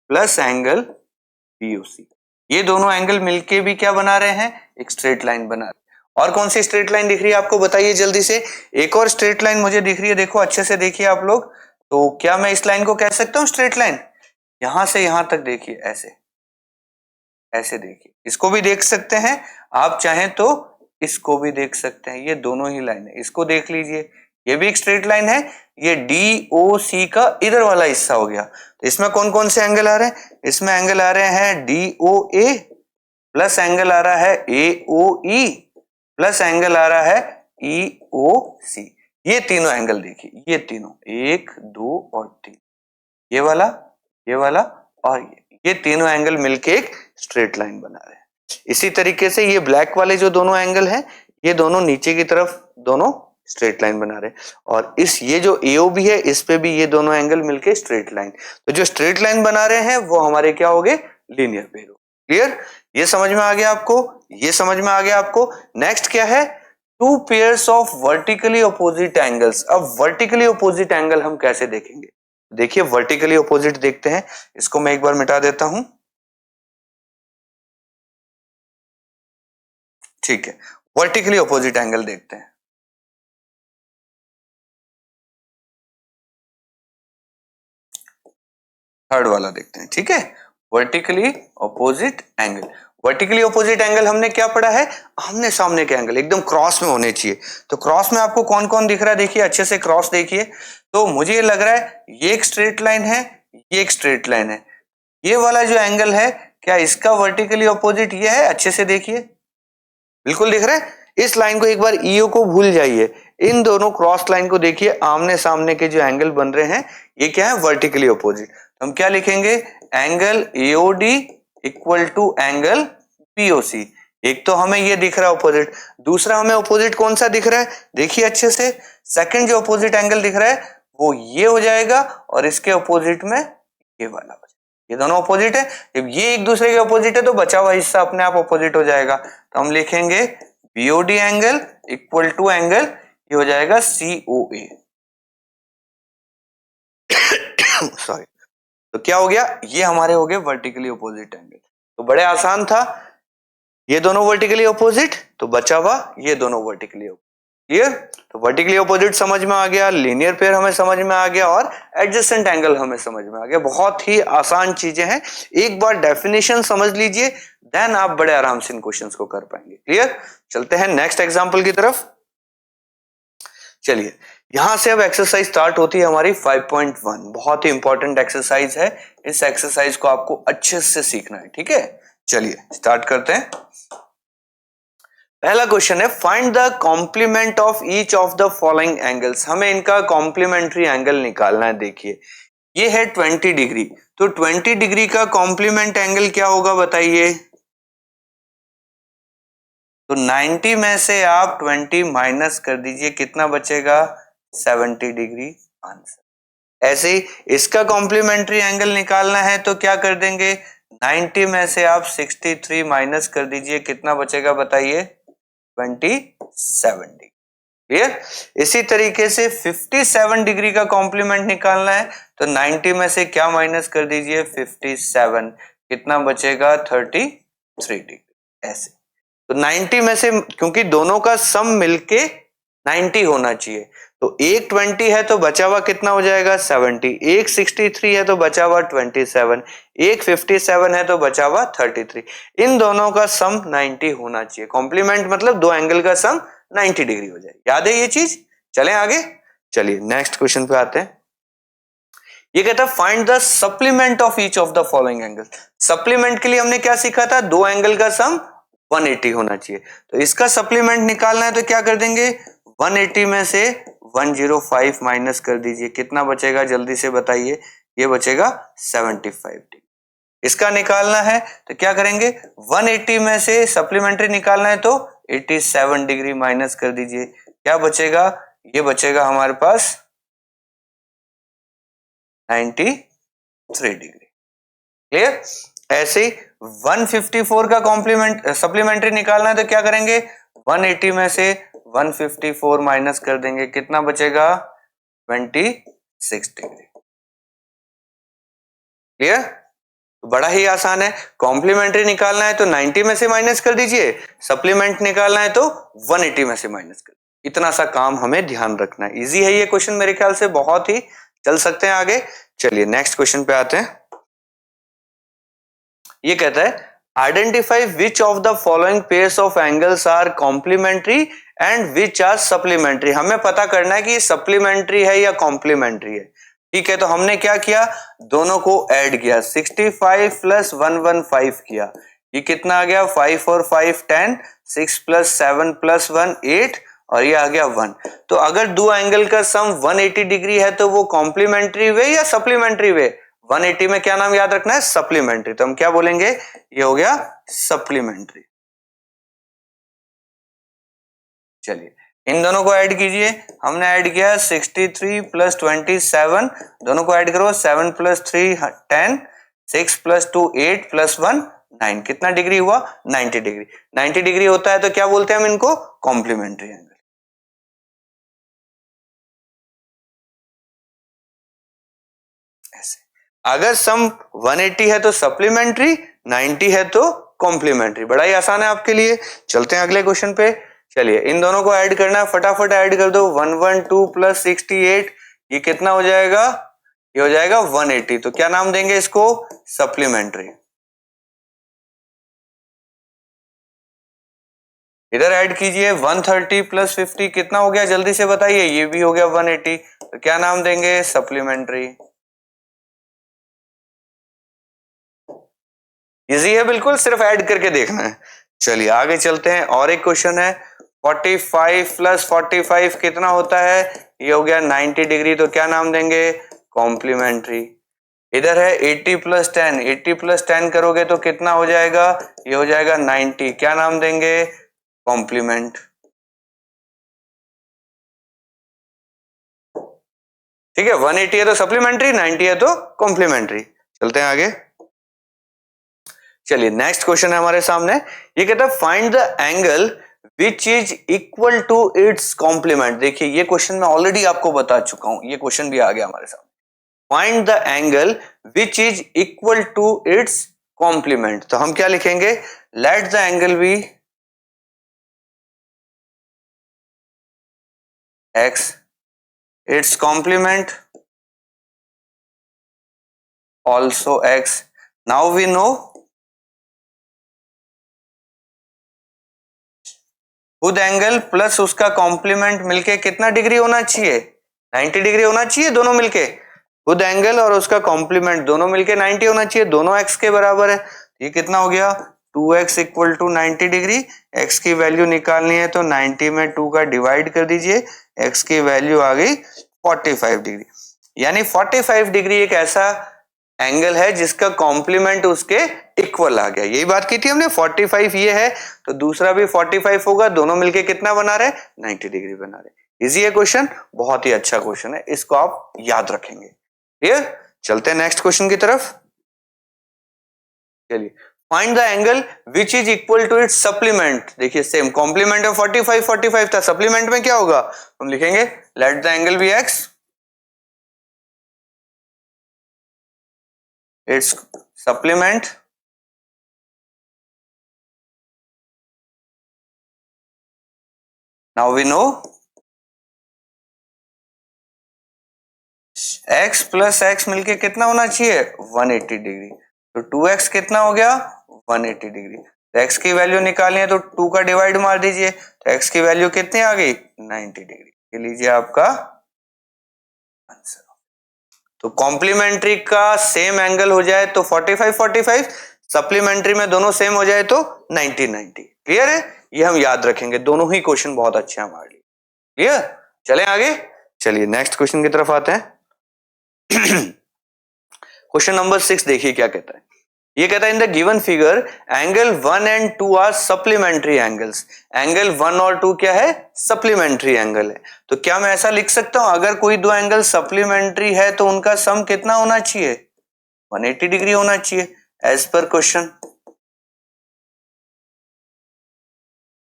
plus angle BOC. ये दोनों एंगल मिलके भी क्या बना रहे हैं, एक स्ट्रेट लाइन बना रहे हैं। और कौन सी स्ट्रेट लाइन दिख रही है आपको बताइए जल्दी से। एक और स्ट्रेट लाइन मुझे दिख रही है, देखो अच्छे से देखिए आप लोग। तो क्या मैं इस लाइन को कह सकता हूँ स्ट्रेट लाइन? यहां से यहां तक देखिए, ऐसे ऐसे देखिए, इसको भी देख सकते हैं आप चाहें तो इसको भी देख सकते हैं, ये दोनों ही लाइन है। इसको देख लीजिए, ये भी एक स्ट्रेट लाइन है। ये डी ओ सी का इधर वाला हिस्सा हो गया। तो इसमें कौन कौन से एंगल आ रहे हैं? इसमें एंगल आ रहे हैं डी ओ ए, प्लस एंगल आ रहा है ए ओ ई, प्लस एंगल आ रहा है ई ओ सी। ये तीनों एंगल देखिए, ये तीनों, 1 2 और 3, ये वाला और ये तीनों एंगल मिलके एक स्ट्रेट लाइन बना रहे हैं। इसी तरीके से ये ब्लैक वाले जो दोनों एंगल हैं, ये दोनों नीचे की तरफ दोनों स्ट्रेट लाइन बना रहे हैं। और इस ये जो AOB है, इस पे भी ये दोनों एंगल मिलके स्ट्रेट लाइन। तो जो स्ट्रेट लाइन बना रहे हैं वो हमारे क्या हो गए? Linear pair. क्लियर? ये समझ में आ गया आपको? ये समझ में आ गया आपको? नेक्स्ट क्या है? Two pairs of vertically opposite angles. अब वर्टिकली अपोजिट एंगल हम कैसे देखेंगे? देखिए वर्टिकली अपोजिट देखते हैं। इसको मैं एक बार मिटा देता हूं, ठीक है। वर्टिकली अपोजिट एंगल देखते हैं। थर्ड वाला देखते हैं, ठीक है। Vertically opposite angle. Vertically opposite angle हमने क्या पढ़ा है? आमने सामने के एंगल एकदम क्रॉस में होने चाहिए। तो क्रॉस में आपको कौन कौन दिख रहा है? देखिए अच्छे से क्रॉस देखिए। तो मुझे ये लग रहा है ये एक स्ट्रेट लाइन है, ये एक स्ट्रेट लाइन है। ये वाला जो एंगल है, क्या इसका वर्टिकली अपोजिट ये है? अच्छे से देखिए, बिल्कुल दिख रहा है। इस लाइन को एक बार ईओ को भूल जाइए, इन दोनों क्रॉस लाइन को देखिए, आमने सामने के जो एंगल बन रहे हैं ये क्या है? Vertically opposite. तो हम क्या लिखेंगे? Angle AOD equal to angle POC. एक तो हमें ये दिख रहा है अपोजिट, दूसरा हमें अपोजिट कौन सा दिख रहा है? देखिए अच्छे से, सेकंड जो अपोजिट एंगल दिख रहा है वो ये हो जाएगा, और इसके अपोजिट में ये वाला हो जाएगा। ये दोनों अपोजिट है। जब ये एक दूसरे के अपोजिट है तो बचा हुआ हिस्सा अपने आप अपोजिट हो जाएगा। तो हम लिखेंगे BOD angle equal to angle, ये हो जाएगा सीओए। सॉरी। तो क्या हो गया? ये हमारे हो गए वर्टिकली अपोजिट एंगल। तो बड़े आसान था, ये दोनों वर्टिकली अपोजिट, तो बचा हुआ ये दोनों वर्टिकली अपोजिट। क्लियर? तो वर्टिकली अपोजिट समझ में आ गया, लीनियर पेयर हमें समझ में आ गया, और एडजेसेंट एंगल हमें समझ में आ गया। बहुत ही आसान चीजें हैं, एक बार डेफिनेशन समझ लीजिए, देन आप बड़े आराम से इन क्वेश्चंस को कर पाएंगे। क्लियर? चलते हैं नेक्स्ट एग्जांपल की तरफ। चलिए, यहां से अब एक्सरसाइज स्टार्ट होती है हमारी 5.1। बहुत ही इंपॉर्टेंट एक्सरसाइज है, इस एक्सरसाइज को आपको अच्छे से सीखना है, ठीक है। चलिए स्टार्ट करते हैं। पहला क्वेश्चन है, find the complement of each of the following angles. हमें इनका कॉम्प्लीमेंट्री एंगल निकालना है। देखिए ये है 20 डिग्री, तो 20 डिग्री का कॉम्प्लीमेंट एंगल क्या होगा बताइए? तो 90 में से आप 20 माइनस कर दीजिए, कितना बचेगा? 70 डिग्री आंसर। ऐसे ही इसका कॉम्प्लीमेंट्री एंगल निकालना है तो क्या कर देंगे? 90 में से आप 63 माइनस कर दीजिए, कितना बचेगा बताइए? 27 डिग्री। क्लियर? इसी तरीके से 57 डिग्री का कॉम्प्लीमेंट निकालना है तो 90 में से क्या माइनस कर दीजिए? 57, कितना बचेगा? 33 डिग्री। ऐसे तो 90 में से, क्योंकि दोनों का सम मिलके 90 होना चाहिए, तो एक 20 है तो बचा हुआ कितना हो जाएगा? 70। एक 63 है तो बचा हुआ 27। एक 57 है तो बचा हुआ 33। इन दोनों का सम 90 होना चाहिए। कॉम्प्लीमेंट मतलब दो एंगल का सम 90 डिग्री हो जाए। याद है ये चीज? चलें आगे। चलिए नेक्स्ट क्वेश्चन पे आते हैं। ये कहता है find the supplement of each of the following angle. Supplement के लिए हमने क्या सीखा था? दो एंगल का सम 180 होना चाहिए। तो इसका सप्लीमेंट निकालना है तो क्या कर देंगे? 180 में से 105 माइनस कर दीजिए, कितना बचेगा? जल्दी से बताइए। ये बचेगा 75 डिग्री। इसका निकालना है तो क्या करेंगे? 180 में से सप्लीमेंट्री निकालना है तो 87 डिग्री माइनस कर दीजिए, क्या बचेगा? ये बचेगा हमारे पास 93 डिग्री। क्लियर? ऐसे ही 154 का कॉम्प्लीमेंट सप्लीमेंट्री निकालना है तो क्या करेंगे? 180 में से 154 माइनस कर देंगे, कितना बचेगा? 26 डिग्री। क्लियर? बड़ा ही आसान है, कॉम्प्लीमेंट्री निकालना है तो 90 में से माइनस कर दीजिए, सप्लीमेंट निकालना है तो 180 में से माइनस कर, इतना सा काम हमें ध्यान रखना है। इजी है ये क्वेश्चन, मेरे ख्याल से बहुत ही चल सकते हैं आगे। चलिए नेक्स्ट क्वेश्चन पे आते हैं। ये कहता है identify which of the following pairs of angles are complementary and which are supplementary. हमें पता करना है कि ये सप्लीमेंट्री है या कॉम्प्लीमेंट्री है। ठीक है, तो हमने क्या किया, दोनों को ऐड किया, 65 प्लस 115 किया, ये कितना आ गया, 5 और 5 10, 6 प्लस 7 प्लस 1 8 और ये आ गया 1। तो अगर दो एंगल का सम 180 डिग्री है तो वो कॉम्प्लीमेंट्री वे या सप्लीमेंट्री वे। 180 में क्या नाम याद रखना है, सप्लीमेंट्री, तो हम क्या बोलेंगे, ये हो गया सप्लीमेंट्री। चलिए इन दोनों को ऐड कीजिए, हमने ऐड किया 63 प्लस 27, दोनों को ऐड करो, 7 प्लस 3 10, 6 प्लस 2 8 प्लस 1 9, कितना डिग्री हुआ, 90 डिग्री। 90 डिग्री होता है तो क्या बोलते हैं हम इनको, कॉम्प्लीमेंट्री एंगल। ऐसे अगर सम 180 है तो सप्लीमेंट्री, 90 है तो कॉम्प्लीमेंट्री। बड़ा ही आसान है आपके लिए। चलते हैं अगले क्वेश्चन पे। चलिए इन दोनों को ऐड करना है, फटाफट ऐड कर दो, 112 प्लस 68, ये कितना हो जाएगा, ये हो जाएगा 180। तो क्या नाम देंगे इसको, सप्लीमेंट्री। इधर ऐड कीजिए 130 प्लस 50 कितना हो गया, जल्दी से बताइए, ये भी हो गया 180, तो क्या नाम देंगे, सप्लीमेंट्री। इजी है बिल्कुल, सिर्फ ऐड करके देखना है। चलिए आगे चलते हैं, और एक क्वेश्चन है, 45 प्लस 45 कितना होता है, ये हो गया 90 डिग्री, तो क्या नाम देंगे, कॉम्प्लीमेंट्री। इधर है 80 प्लस 10, 80 प्लस 10 करोगे तो कितना हो जाएगा, ये हो जाएगा 90, क्या नाम देंगे, कॉम्प्लीमेंट। ठीक है, 180 है तो सप्लीमेंट्री, 90 है तो कॉम्प्लीमेंट्री। चलते हैं आगे। चलिए नेक्स्ट क्वेश्चन है हमारे सामने, ये कहता है find the angle which is equal to its complement. देखिए ये क्वेश्चन मैं ऑलरेडी आपको बता चुका हूं, ये क्वेश्चन भी आ गया हमारे सामने। Find the angle which is equal to its complement, तो हम क्या लिखेंगे, let the angle be x, its complement also X. Now we know खुद एंगल प्लस उसका कॉम्प्लीमेंट मिलके कितना डिग्री होना चाहिए, 90 डिग्री होना चाहिए दोनों मिलके। खुद एंगल और उसका कॉम्प्लीमेंट दोनों मिलके 90 होना चाहिए, दोनों एक्स के बराबर है। ये कितना हो गया, 2x equal to 90 degree. X की वैल्यू निकालनी है तो 90 में 2 का डिवाइड कर दीजिए, एक्स की वैल्यू आ गई 45 डिग्री। यानी 45 डिग्री एक ऐसा एंगल है जिसका कॉम्प्लीमेंट उसके इक्वल आ गया। यही बात की थी हमने, 45 ये है तो दूसरा भी 45 होगा, दोनों मिलके कितना बना रहे, 90 डिग्री बना रहे। इजी है क्वेश्चन, बहुत ही अच्छा क्वेश्चन है, इसको आप याद रखेंगे। क्लियर, चलते हैं नेक्स्ट क्वेश्चन की तरफ। चलिए find the angle which is equal to its supplement. देखिए सेम कॉम्प्लीमेंट में 45 45 था, सप्लीमेंट में क्या होगा, हम लिखेंगे let the angle be x, its supplement now we know x plus x मिलके कितना होना चाहिए, 180 डिग्री। तो 2x कितना हो गया, 180 डिग्री। तो x की वैल्यू निकालनी है तो 2 का डिवाइड मार दीजिए, तो x की वैल्यू कितनी आ गई, 90 डिग्री। ये लीजिए आपका आंसर। तो कॉम्प्लीमेंट्री का सेम एंगल हो जाए तो 45 45, सप्लीमेंट्री में दोनों सेम हो जाए तो 90 90। क्लियर है, ये हम याद रखेंगे, दोनों ही क्वेश्चन बहुत अच्छे हैं हमारे लिए। क्लियर, चलें आगे। चलिए नेक्स्ट क्वेश्चन की तरफ आते हैं। क्वेश्चन नंबर 6 देखिए क्या कहता है। ये कहता है in the given figure angle 1 and 2 are supplementary angles. Angle 1 और 2 क्या है, सप्लीमेंट्री एंगल है। तो क्या मैं ऐसा लिख सकता हूं, अगर कोई दो एंगल सप्लीमेंट्री है तो उनका सम कितना होना चाहिए, 180 डिग्री होना चाहिए एज पर क्वेश्चन।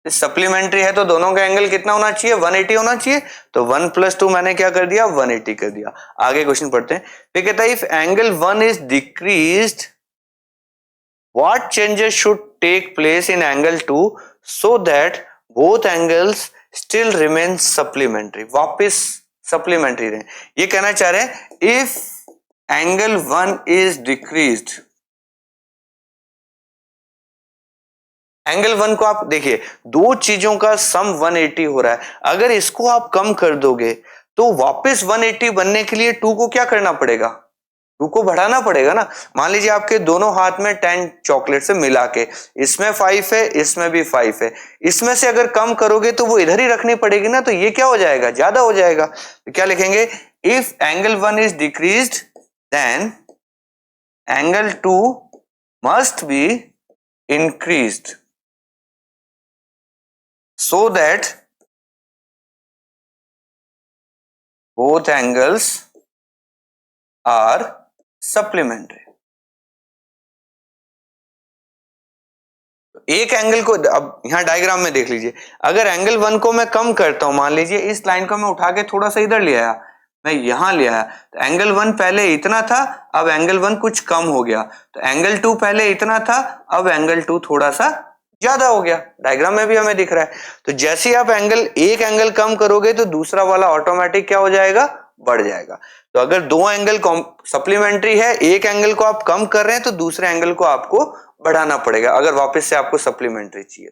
सप्लीमेंट्री है तो दोनों का एंगल कितना होना चाहिए, 180 होना चाहिए। तो 1 प्लस 2 मैंने क्या कर दिया, 180 कर दिया। आगे क्वेश्चन पढ़ते हैं। तो कहता है if angle 1 is decreased What changes should take place in angle 2 so that both angles still remain supplementary? वापिस supplementary रहे. ये कहना चाह रहे हैं if angle 1 is decreased, angle 1 को आप देखिए, दो चीजों का सम 180 हो रहा है, अगर इसको आप कम कर दोगे तो वापस 180 बनने के लिए 2 को क्या करना पड़ेगा, 2 को बढ़ाना पड़ेगा ना. मान लीजिए आपके दोनों हाथ में 10 चॉकलेट से मिला के, इसमें 5 है, इसमें भी 5 है, इसमें से अगर कम करोगे तो वो इधर ही रखनी पड़ेगी ना, तो ये क्या हो जाएगा, ज्यादा हो जाएगा. तो क्या लिखेंगे, if angle 1 is decreased then angle 2 must be increased so that both angles are supplementary. एक एंगल को अब यहां डायग्राम में देख लीजिए, अगर एंगल 1 को मैं कम करता हूं, मान लीजिए इस लाइन को मैं उठा के थोड़ा सा इधर ले आया, मैं यहां ले आया, तो एंगल 1 पहले इतना था, अब एंगल 1 कुछ कम हो गया, तो एंगल 2 पहले इतना था, अब एंगल 2 थोड़ा सा ज्यादा हो गया. डायग्राम में भी हमें दिख रहा है. तो जैसे ही आप एक एंगल कम करोगे तो दूसरा वाला ऑटोमेटिक क्या हो जाएगा, बढ़ जाएगा. तो अगर दो एंगल सप्लीमेंट्री है, एक एंगल को आप कम कर रहे हैं तो दूसरे एंगल को आपको बढ़ाना पड़ेगा अगर वापस से आपको सप्लीमेंट्री चाहिए.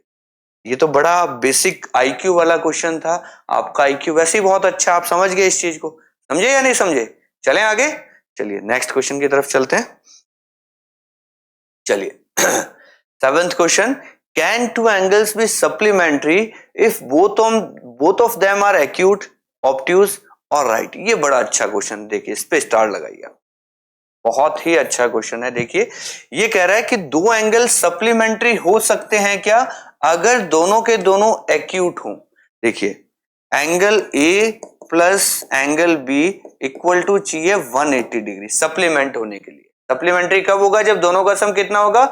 ये तो बड़ा बेसिक आईक्यू वाला क्वेश्चन था. आपका आईक्यू वैसे ही बहुत अच्छा, आप समझ गए इस चीज को, समझे या नहीं समझे. चलें आगे, चलिए नेक्स्ट क्वेश्चन की तरफ चलते हैं. चलिए 7th question, can two angles be supplementary if both of them are acute, obtuse और right? ये बड़ा अच्छा क्वेश्चन, देखिए इस पे स्टार लगाइए, बहुत ही अच्छा क्वेश्चन है. देखिए ये कह रहा है कि दो एंगल सप्लीमेंट्री हो सकते हैं क्या, अगर दोनों के दोनों एक्यूट हों. देखिए angle A plus angle B equal to चाहिए 180 डिग्री सप्लीमेंट होने के लिए. सप्लीमेंट्री कब होगा, जब दोनों का सम कितना होगा,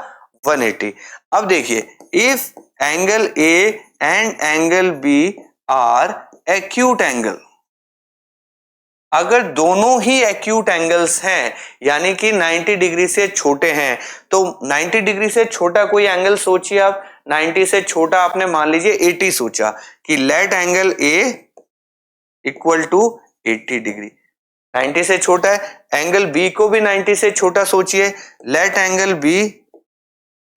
180. अब देखिए if angle A and angle B are acute angle, अगर दोनों ही एक्यूट एंगल्स हैं यानी कि 90 डिग्री से छोटे हैं, तो 90 डिग्री से छोटा कोई एंगल सोचिए आप. 90 से छोटा आपने मान लीजिए 80 सोचा कि let angle A equal to 80 degree. 90 से छोटा है, एंगल B को भी 90 से छोटा सोचिए, let angle B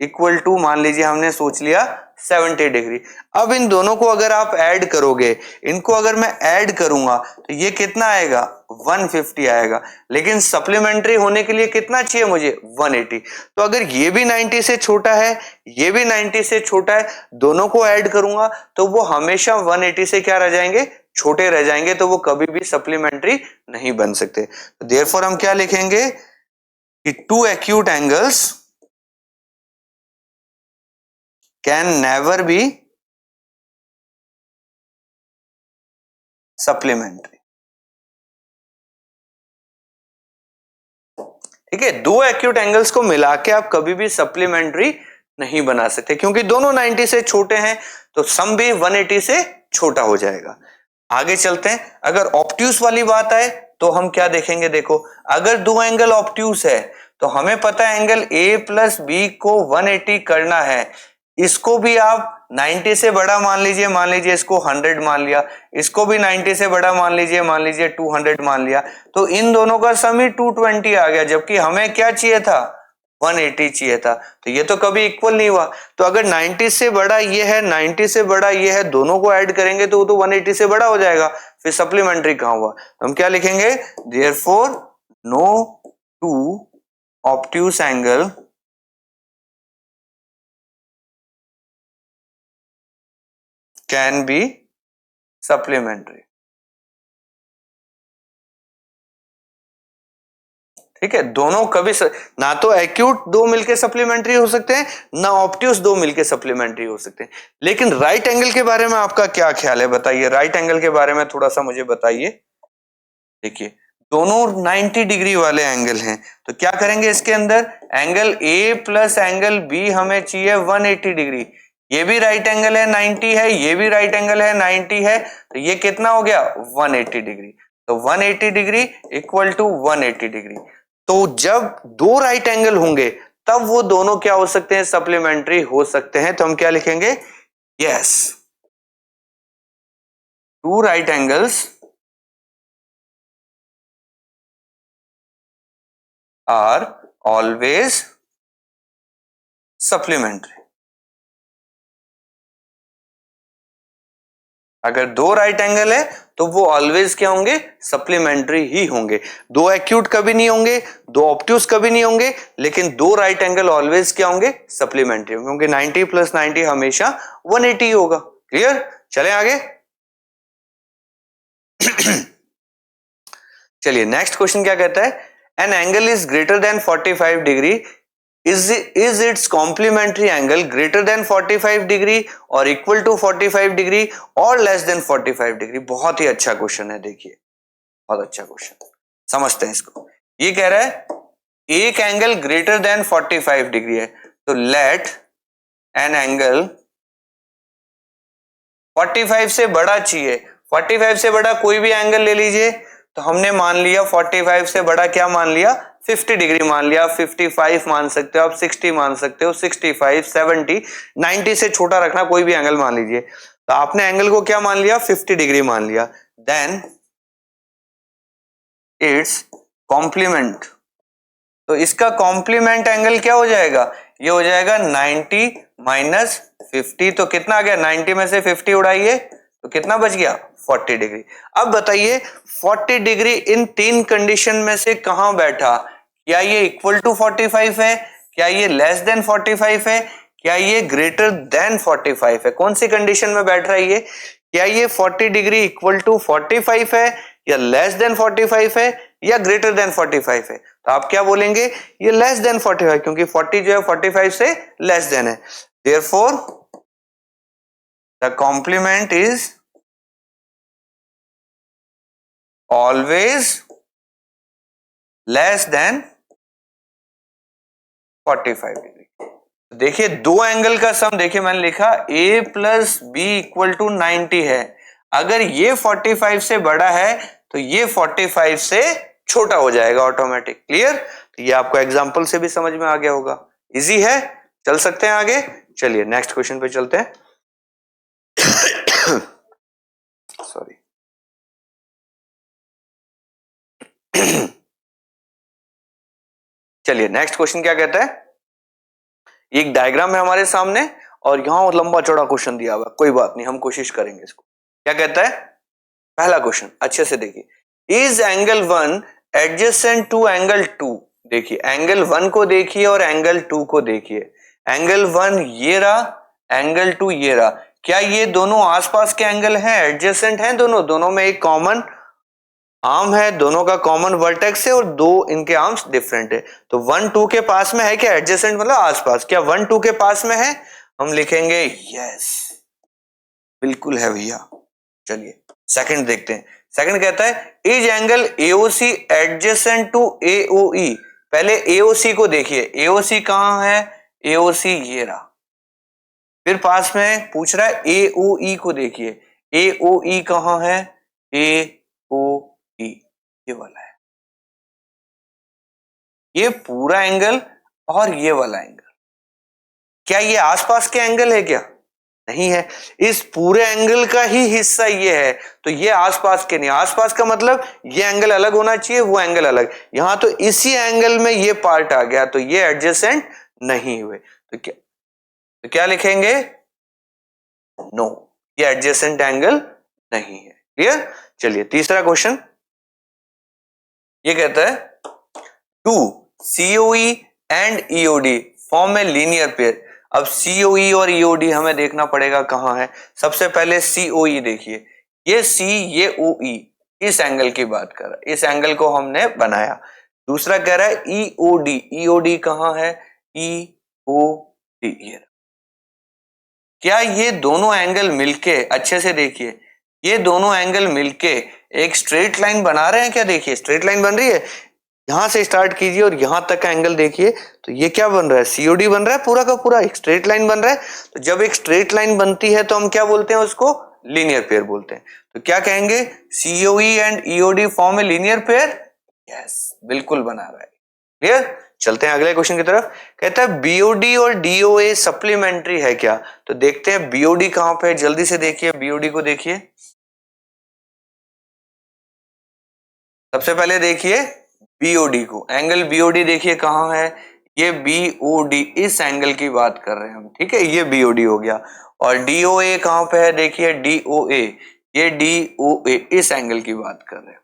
equal to मान लीजिए हमने सोच लिया 70 डिग्री. अब इन दोनों को अगर आप ऐड करोगे, इनको अगर मैं ऐड करूंगा तो ये कितना आएगा, 150 आएगा. लेकिन सप्लीमेंट्री होने के लिए कितना चाहिए मुझे, 180. तो अगर ये भी 90 से छोटा है, ये भी 90 से छोटा है, दोनों को ऐड करूंगा तो वो हमेशा 180 से क्या रह जाएंगे, छोटे रह जाएंगे, तो वो कभी भी सप्लीमेंट्री नहीं बन सकते. देयरफॉर हम क्या लिखेंगे कि two acute angles can never be supplementary. ठीक है, दो एक्यूट एंगल्स को मिला के आप कभी भी सप्लीमेंट्री नहीं बना सकते, क्योंकि दोनों 90 से छोटे हैं, तो सम भी 180 से छोटा हो जाएगा. आगे चलते हैं. अगर ऑब्ट्यूस वाली बात आए तो हम क्या देखेंगे, देखो अगर दो एंगल ऑब्ट्यूस है तो हमें पता है एंगल A प्लस B को 180 करना है. इसको भी आप 90 से बड़ा मान लीजिए इसको 100 मान लिया, इसको भी 90 से बड़ा मान लीजिए 200 मान लिया, तो इन दोनों का सम ही 220 आ गया, जबकि हमें क्या चाहिए था, 180 चाहिए था. तो ये तो कभी इक्वल नहीं हुआ. तो अगर 90 से बड़ा ये है, 90 से बड़ा ये है, दोनों को ऐड करेंगे तो वो तो 180 से बड़ा हो जाएगा, फिर सप्लीमेंट्री कहां हुआ. तो हम क्या लिखेंगे, therefore no two obtuse angle can be supplementary. ठीक है, दोनों कभी ना तो एक्यूट दो मिलके सप्लीमेंट्री हो सकते हैं, ना ऑब्ट्यूस दो मिलके सप्लीमेंट्री हो सकते हैं. लेकिन राइट एंगल के बारे में आपका क्या ख्याल है, बताइए. राइट एंगल के बारे में थोड़ा सा मुझे बताइए. देखिए दोनों 90 डिग्री वाले एंगल हैं, तो क्या करेंगे, इसके अंदर angle A plus angle B हमें चाहिए 180 डिग्री. ये भी राइट एंगल है 90 है, ये भी राइट एंगल है 90 है, तो ये कितना हो गया 180 डिग्री. तो 180 डिग्री इक्वल टू 180 डिग्री. तो जब दो राइट एंगल होंगे तब वो दोनों क्या हो सकते हैं, सप्लीमेंट्री हो सकते हैं। तो हम क्या लिखेंगे, yes, two right angles are always supplementary. अगर दो राइट एंगल है तो वो ऑलवेज क्या होंगे, सप्लीमेंट्री ही होंगे। दो एक्यूट कभी नहीं होंगे, दो ऑब्ट्यूज कभी नहीं होंगे, लेकिन दो राइट एंगल ऑलवेज क्या होंगे, सप्लीमेंट्री होंगे, क्योंकि 90 + 90 हमेशा 180 होगा। क्लियर, चलें आगे। चलिए नेक्स्ट क्वेश्चन क्या कहता है, an angle is greater than 45 degree, is its complementary angle greater than 45 degree और इक्वल टू 45 डिग्री और लेस देन 45 डिग्री। बहुत ही अच्छा क्वेश्चन है, देखिए बहुत अच्छा क्वेश्चन, समझते हैं इसको। ये कह रहा है एक एंगल ग्रेटर देन 45 डिग्री है, तो लेट एन एंगल 45 से बड़ा चाहिए। 45 से बड़ा कोई भी एंगल ले लीजिए, तो हमने मान लिया 45 से बड़ा क्या मान लिया, 50 डिग्री मान लिया, 55 मान सकते हो आप, 60 मान सकते हो, 65, 70, 90 से छोटा रखना, कोई भी एंगल मान लीजिए। तो आपने एंगल को क्या मान लिया, 50 डिग्री मान लिया। देन इट्स कॉम्प्लीमेंट, तो इसका कॉम्प्लीमेंट एंगल क्या हो जाएगा, ये हो जाएगा 90 - 50। तो कितना आ गया, 90 में से 50 उड़ाइए तो कितना बच गया, 40 डिग्री। अब बताइए 40 डिग्री इन तीन कंडीशन में से कहां बैठा, क्या ये इक्वल टू 45 है, क्या ये लेस देन 45 है, क्या ये ग्रेटर देन 45 है, कौन सी कंडीशन में बैठ रहा है ये, क्या ये 40 डिग्री इक्वल टू 45 है, या लेस देन 45 है, या ग्रेटर देन 45 है। तो आप क्या बोलेंगे, ये लेस देन 45, क्योंकि 40 जो है 45 से लेस देन है। Therefore the complement is always less than 45 degree. देखिए दो एंगल का सम, देखिए मैंने लिखा a + b = 90 है। अगर ये 45 से बड़ा है तो ये 45 से छोटा हो जाएगा ऑटोमेटिक। क्लियर, तो ये आपको एग्जांपल से भी समझ में आ गया होगा, इजी है। चल सकते हैं आगे, चलिए नेक्स्ट क्वेश्चन पे चलते हैं। सॉरी चलिए नेक्स्ट क्वेश्चन क्या कहता है, एक डायग्राम है हमारे सामने और यहां लंबा चौड़ा क्वेश्चन दिया हुआ, कोई बात नहीं हम कोशिश करेंगे इसको। क्या कहता है, पहला क्वेश्चन अच्छे से देखिए, is angle 1 adjacent to angle 2। देखिए एंगल 1 को देखिए और एंगल 2 को देखिए। एंगल 1 ये रहा, एंगल 2 ये रहा, क्या ये दोनों आसपास के एंगल हैं, एडजेसेंट हैं, दोनों में एक कॉमन आर्म है, दोनों का कॉमन वर्टेक्स है और दो इनके आर्म्स डिफरेंट है। तो 1 2 के पास में है क्या, एडजेसेंट मतलब आसपास, क्या 1 2 के पास में है, हम लिखेंगे यस, बिल्कुल है भैया। चलिए सेकंड देखते हैं। सेकंड कहता है is angle AOC adjacent to AOE। पहले AOC को देखिए, AOC कहां है, AOC ये रहा। फिर पास में पूछ रहा है AOE को देखिए, AOE कहां है, AOE ये वाला है। ये पूरा एंगल और ये वाला एंगल, क्या ये आसपास के एंगल है, क्या नहीं है, इस पूरे एंगल का ही हिस्सा ये है, तो ये आसपास के नहीं। आसपास का मतलब ये एंगल अलग होना चाहिए, वो एंगल अलग, यहां तो इसी एंगल में ये पार्ट आ गया, तो ये एडजेसेंट नहीं हुए। तो क्या लिखेंगे, नो, ये एडजेसेंट एंगल नहीं है। क्लियर, चलिए तीसरा क्वेश्चन ये कहता है two COE and EOD form a linear pair. अब COE और EOD हमें देखना पड़ेगा कहां है। सबसे पहले COE देखिए, ये C ये OE, इस एंगल की बात कर रहा है, इस एंगल को हमने बनाया। दूसरा कह रहा है EOD, EOD कहां है, EOD ये। क्या ये दोनों एंगल मिलके, अच्छे से देखिए, ये दोनों एंगल मिलके एक स्ट्रेट लाइन बना रहे हैं क्या, देखिए स्ट्रेट लाइन बन रही है, यहां से स्टार्ट कीजिए और यहां तक का एंगल देखिए, तो ये क्या बन रहा है, COD बन रहा है, पूरा का पूरा एक स्ट्रेट लाइन बन रहा है। तो जब एक स्ट्रेट लाइन बनती है तो हम क्या बोलते हैं, उसको लीनियर पेयर बोलते हैं। तो क्या कहेंगे, COE and EOD form a linear pair, yes बिल्कुल बना रहा है। क्लियर, चलते हैं अगले क्वेश्चन की तरफ। कहता है बीओडी और डीओए सप्लीमेंट्री है क्या? तो देखते हैं बीओडी कहां पे है, जल्दी से देखिए बीओडी को देखिए। सबसे पहले देखिए बीओडी को, एंगल बीओडी देखिए कहां है, ये बीओडी, इस एंगल की बात कर रहे हैं हम, ठीक है, ये बीओडी हो गया। और डीओए कहां पे है, देखिए डीओए, ये डीओए इस एंगल की बात कर रहे हैं।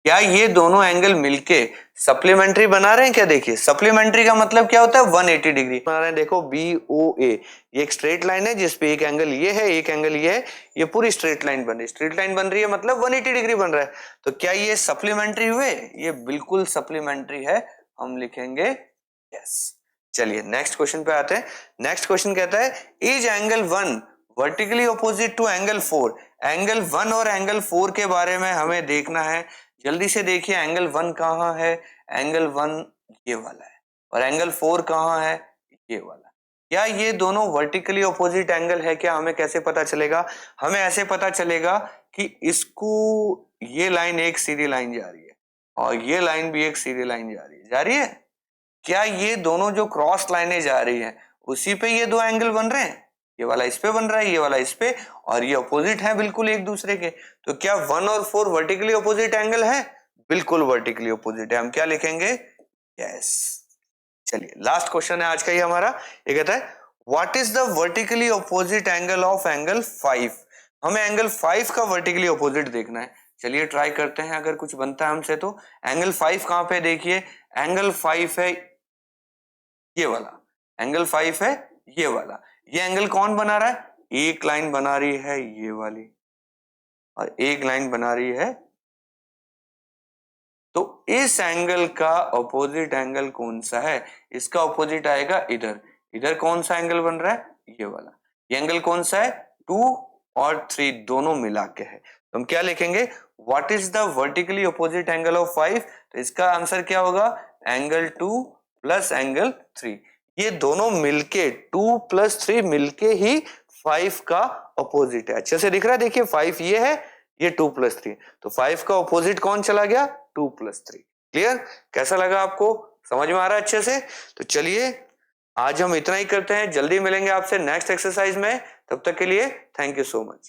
क्या ये दोनों एंगल मिलके सप्लीमेंट्री बना रहे हैं क्या? देखिए सप्लीमेंट्री का मतलब क्या होता है, 180 डिग्री बना रहे हैं। देखो बीओए, ये एक स्ट्रेट लाइन है जिसपे एक एंगल ये है, एक एंगल ये है, ये पूरी स्ट्रेट लाइन बन रही है, स्ट्रेट लाइन बन रही है मतलब 180 डिग्री बन रहा है। तो क्या ये सप्लीमेंट्री हुए? ये बिल्कुल सप्लीमेंट्री है, हम लिखेंगे यस। चलिए नेक्स्ट क्वेश्चन पे आते हैं। नेक्स्ट क्वेश्चन कहता है is angle 1 vertically opposite to angle 4। Angle 1 और एंगल 4 के बारे में हमें देखना है। जल्दी से देखिए एंगल 1 कहां है, एंगल 1 ये वाला है, और एंगल 4 कहां है, ये वाला। क्या ये दोनों वर्टिकली ऑपोजिट एंगल है क्या? हमें कैसे पता चलेगा? हमें ऐसे पता चलेगा कि इसको, ये लाइन एक सीधी लाइन जा रही है और ये लाइन भी एक सीधी लाइन जा रही है, जा रही है। क्या ये दोनों जो क्रॉस लाइनें जा रही हैं उसी पे ये दो एंगल बन रहे हैं? ये वाला इस पे बन रहा है, ये वाला इस पे, और ये अपोजिट है बिल्कुल एक दूसरे के। तो क्या 1 और 4 वर्टिकली अपोजिट एंगल है? बिल्कुल वर्टिकली अपोजिट है, हम क्या लिखेंगे? यस। चलिए लास्ट क्वेश्चन है आज का ही हमारा। ये कहता है what is the vertically opposite angle of angle 5। हमें एंगल 5 का वर्टिकली अपोजिट देखना है। चलिए ट्राई करते हैं, अगर कुछ बनता है हमसे तो। एंगल 5 कहां पे, देखिए एंगल 5 है ये वाला, एंगल 5 है ये वाला। ये एंगल कौन बना रहा है? एक लाइन बना रही है ये वाली, और एक लाइन बना रही है। तो इस एंगल का ऑपोजिट एंगल कौन सा है? इसका ऑपोजिट आएगा इधर। इधर कौन सा एंगल बन रहा है? ये वाला। ये एंगल कौन सा है? 2 और 3 दोनों मिला के है। तो हम क्या लिखेंगे? What is the vertically opposite angle of 5? तो इसका आंसर क्या होगा? Angle 2 plus angle 3। ये दोनों मिलके 2 प्लस 3 मिलके ही 5 का ऑपोजिट है। अच्छे से दिख रहा है, देखिए 5 ये है, ये 2 प्लस 3, तो 5 का ऑपोजिट कौन चला गया? 2 प्लस 3। क्लियर? कैसा लगा आपको? समझ में आ रहा है अच्छे से? तो चलिए आज हम इतना ही करते हैं, जल्दी मिलेंगे आपसे नेक्स्ट एक्सरसाइज में। तब तक के लिए थैंक यू सो मच।